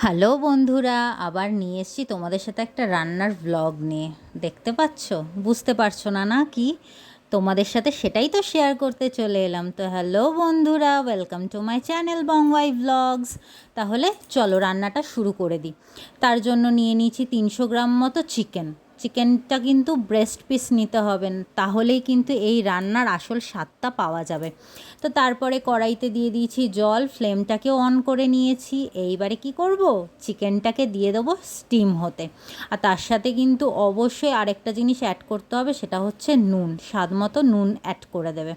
Hello বন্ধুরা, আবার নিয়ে এসেছি তোমাদের সাথে একটা রান্নার ভ্লগ নিয়ে। দেখতে পাচ্ছ, বুঝতে পারছো না না কি? তোমাদের সাথে সেটাই তো শেয়ার করতে চলে এলাম। তো হ্যালো বন্ধুরা, ওয়েলকাম টু মাই চ্যানেল বংওয়াই ভ্লগস। তাহলে চলো রান্নাটা শুরু করে দিই। তার জন্য নিয়ে নিয়েছি 300 গ্রাম মতো চিকেনটা কিন্তু ব্রেস্ট পিস নিতে হবে, তাহলেই কিন্তু এই রান্নার আসল স্বাদটা পাওয়া যাবে। তো তারপরে কড়াইতে দিয়ে দিয়েছি জল, ফ্লেমটাকেও অন করে নিয়েছি। এইবারে কি করব, চিকেনটাকে দিয়ে দেবো স্টিম হতে। আর তার সাথে কিন্তু অবশ্যই আরেকটা জিনিস অ্যাড করতে হবে, সেটা হচ্ছে নুন। স্বাদ মতো নুন অ্যাড করে দেবে।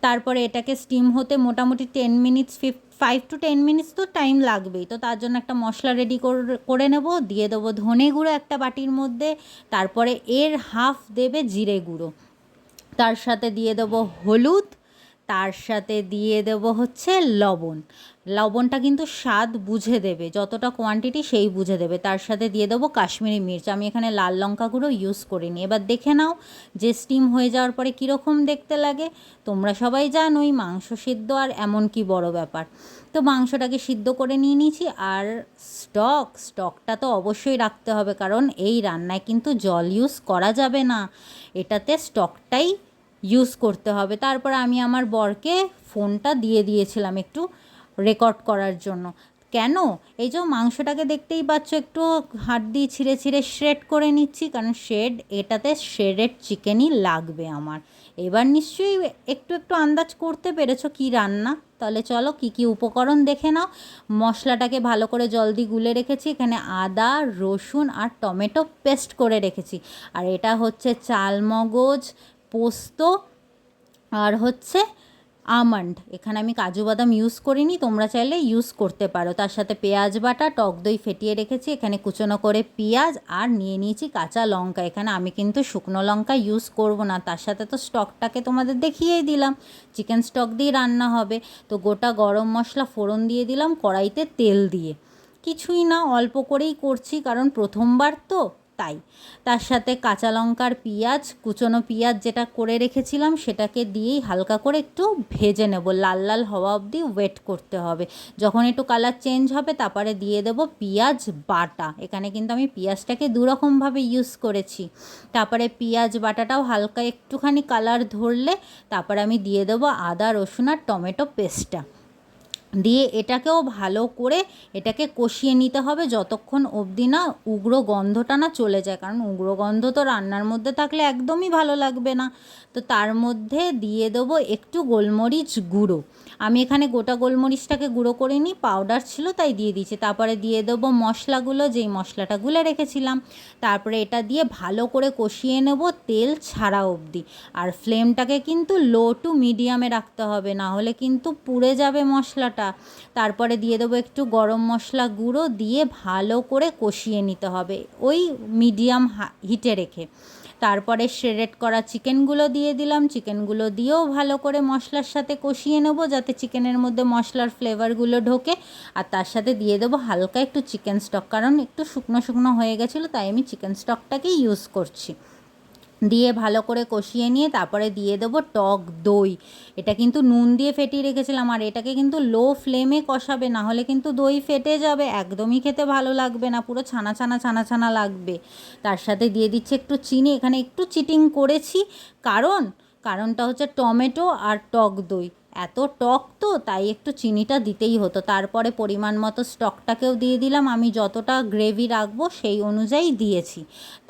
তারপরে এটাকে স্টিম হতে মোটামুটি 10 মিনিটস 5 to 10 মিনিটস তো টাইম লাগবেই। তো তার জন্য একটা মশলা রেডি করে নেব। দিয়ে দেবো ধনে গুঁড়ো একটা বাটির মধ্যে, তারপরে এর হাফ দেবে জিরে গুঁড়ো, তার সাথে দিয়ে দেবো হলুদ, তার সাথে দিয়ে দেবো হচ্ছে লবণ। লবণটা কিন্তু স্বাদ বুঝে দেবে, যতটা কোয়ান্টিটি সেই বুঝে দেবে। তার সাথে দিয়ে দেবো কাশ্মীরি মির্চ, আমি এখানে লাল লঙ্কা গুঁড়ো ইউজ করিনি। এবার দেখে নাও যে স্টিম হয়ে যাওয়ার পরে কীরকম দেখতে লাগে। তোমরা সবাই জানোই মাংস সিদ্ধ আর এমন কি বড় ব্যাপার। তো মাংসটাকে সিদ্ধ করে নিয়ে নিয়েছি। আর স্টকটা তো অবশ্যই রাখতে হবে, কারণ এই রান্নায় কিন্তু জল ইউজ করা যাবে না, এটাতে স্টকটাই ইউজ করতে হবে। তারপর আমি আমার বরকে ফোনটা দিয়ে দিয়েছিলাম একটু রেকর্ড করার জন্য। কেন? এই যে মাংসটাকে দেখতেই পাচ্ছ, একটু হাড্ডি ছিঁড়ে ছিঁড়ে শ্রেড করে নিচ্ছি, কারণ এটাতে শ্রেডেড চিকেনই লাগবে আমার। এবার নিশ্চয়ই একটু একটু আন্দাজ করতে পেরেছো কি রান্না। তাহলে চলো কী কী উপকরণ দেখে নাও। মশলাটাকে ভালো করে জল দিয়ে গুলে রেখেছি, এখানে আদা রসুন আর টমেটো পেস্ট করে রেখেছি। আর এটা হচ্ছে চালমগজ, পোস্ত, আর হচ্ছে আমন্ড। এখানে আমি কাজু বাদাম ইউজ করিনি, তোমরা চাইলে ইউজ করতে পারো। তার সাথে পেঁয়াজ বাটা, টক দই ফেটিয়ে রেখেছি, এখানে কুচনো করে পেঁয়াজ, আর নিয়ে নিয়েছি কাঁচা লঙ্কা। এখানে আমি কিন্তু শুকনো লঙ্কা ইউজ করব না। তার সাথে তো স্টকটাকে তোমাদের দেখিয়েই দিলাম, চিকেন স্টক দিয়ে রান্না হবে। তো গোটা গরম মশলা ফোড়ন দিয়ে দিলাম কড়াইতে তেল দিয়ে। কিছুই না, অল্প করেই করছি, কারণ প্রথমবার তো তাই। তার সাথে কাঁচা লঙ্কার পেঁয়াজ, কুচনো পেঁয়াজ যেটা করে রেখেছিলাম সেটাকে দিয়েই হালকা করে একটু ভেজে নেব, লাল লাল হওয়া অবধি ওয়েট করতে হবে। যখন একটু কালার চেঞ্জ হবে তারপরে দিয়ে দেব পেঁয়াজ বাটা। এখানে কিন্তু আমি পেঁয়াজটাকে দুরকমভাবে ইউজ করেছি। তারপরে পেঁয়াজ বাটাটাও হালকা একটুখানি কালার ধরলে তারপরে আমি দিয়ে দেবো আদা রসুন আর টমেটো পেস্টটা দিয়ে এটাকেও ভালো করে এটাকে কষিয়ে নিতে হবে, যতক্ষণ অবধি না উগ্র গন্ধটা না চলে যায়, কারণ উগ্র গন্ধ তো রান্নার মধ্যে থাকলে একদমই ভালো লাগবে না। তো তার মধ্যে দিয়ে দেবো একটু গোলমরিচ গুঁড়ো। আমি এখানে গোটা গোলমরিচটাকে গুঁড়ো করে নিই, পাউডার ছিল তাই দিয়ে দিয়েছি। তারপরে দিয়ে দেবো মশলাগুলো, যেই মশলাটা গুলে রেখেছিলাম। তারপরে এটা দিয়ে ভালো করে কষিয়ে নেব তেল ছাড়া অবধি। আর ফ্লেমটাকে কিন্তু লো টু মিডিয়ামে রাখতে হবে, না হলে কিন্তু পুড়ে যাবে মশলাটা। তারপরে দিয়ে দেবো একটু গরম মশলা গুঁড়ো, দিয়ে ভালো করে কষিয়ে নিতে হবে ওই মিডিয়াম হিটে রেখে। তারপরে শ্রেডেড করা চিকেনগুলো দিয়ে দিলাম, চিকেনগুলো দিয়েও ভালো করে মশলার সাথে কষিয়ে নেব, যাতে চিকেনের মধ্যে মশলার ফ্লেভারগুলো ঢোকে। আর তার সাথে দিয়ে দেবো হালকা একটু চিকেন স্টক, কারণ একটু শুকনো শুকনো হয়ে গেছিলো, তাই আমি চিকেন স্টকটাকেই ইউজ করছি। দিয়ে ভালো করে কষিয়ে নিয়ে তারপরে দিয়ে দেবো টক দই। এটা কিন্তু নুন দিয়ে ফেটিয়ে রেখেছিলাম। আর এটাকে কিন্তু লো ফ্লেমে কষাবে, না হলে কিন্তু দই ফেটে যাবে, একদমই খেতে ভালো লাগবে না, পুরো ছানা ছানা ছানা ছানা লাগবে। তার সাথে দিয়ে দিচ্ছি একটু চিনি, এখানে একটু চিটিং করেছি, কারণটা হচ্ছে টমেটো আর টক দই এত টক, তো তাই একটু চিনিটা দিতেই হতো। তারপরে পরিমাণ মতো স্টকটাকেও দিয়ে দিলাম, আমি যতটা গ্রেভি রাখবো সেই অনুযায়ী দিয়েছি।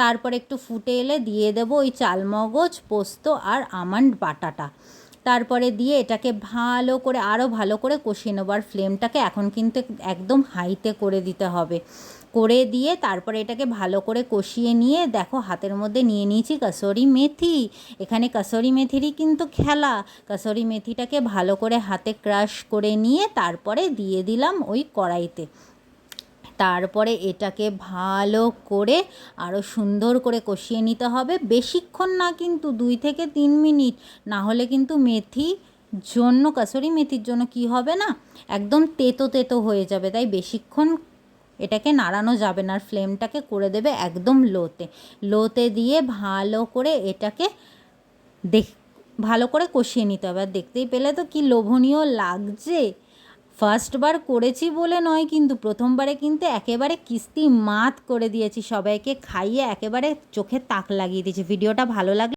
তারপর একটু ফুটে এলে দিয়ে দেবো ওই চালমগজ, পোস্ত আর আমন্ড বাটাটা। তারপরে দিয়ে এটাকে ভালো করে আরও ভালো করে কষিয়ে নেবো। আর ফ্লেমটাকে এখন কিন্তু একদম হাইতে করে দিতে হবে। করে দিয়ে তারপরে এটাকে ভালো করে কষিয়ে নিয়ে দেখো হাতের মধ্যে নিয়ে নিয়েছি কসুরি মেথি। এখানে কসুরি মেথিরই কিন্তু খেলা। কসুরি মেথিটাকে ভালো করে হাতে ক্রাশ করে নিয়ে তারপরে দিয়ে দিলাম ওই কড়াইতে। তারপরে এটাকে ভালো করে আরও সুন্দর করে কষিয়ে নিতে হবে, বেশিক্ষণ না, কিন্তু 2 থেকে 3 মিনিট। না হলে কিন্তু কসুরি মেথির জন্য কি হবে না, একদম তেতো তেতো হয়ে যাবে, তাই বেশিক্ষণ এটাকে নাড়ানো যাবে না। আর ফ্লেমটাকে করে দেবে একদম লোতে দিয়ে ভালো করে এটাকে ভালো করে কষিয়ে নিতে হবে। আর দেখতেই পেলে তো কি লোভনীয় লাগছে। ফার্স্টবার করেছি বলে নয়, কিন্তু প্রথমবারে কিন্তু একেবারে কিস্তি মাত করে দিয়েছি, সবাইকে খাইয়ে একেবারে চোখে তাক লাগিয়ে দিয়েছি। ভিডিওটা ভালো লাগলে